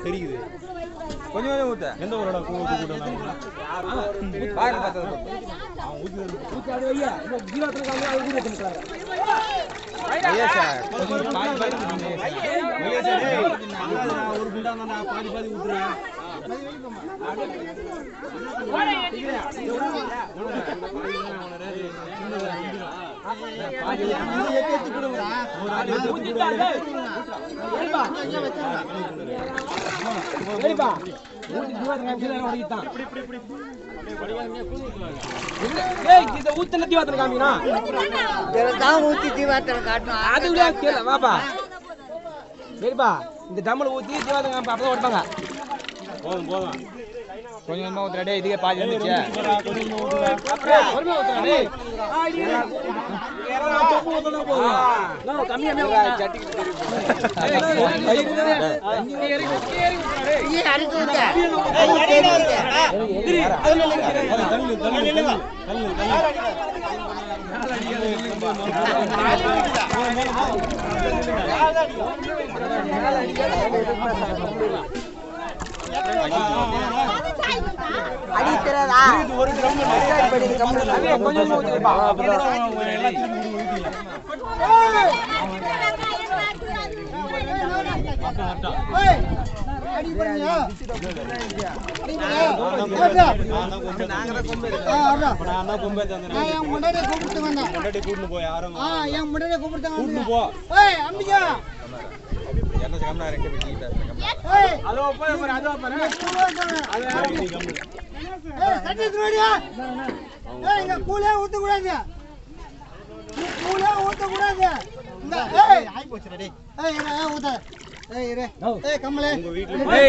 தெரியுது கொஞ்சம் கொஞ்சம் ஊத்த எந்த ஒரு இடம் ஒரு குண்டா பாதி பாதி ஊத்துறேன் இந்த டம்ளர் ஊத்தி தீவாத்தம் அப்பதான் ஓடுவாங்க போதும் போதும் கொஞ்சமா ஊத்துறா இதுக்கே பாதி வந்துச்சு ஒரு கம்மலே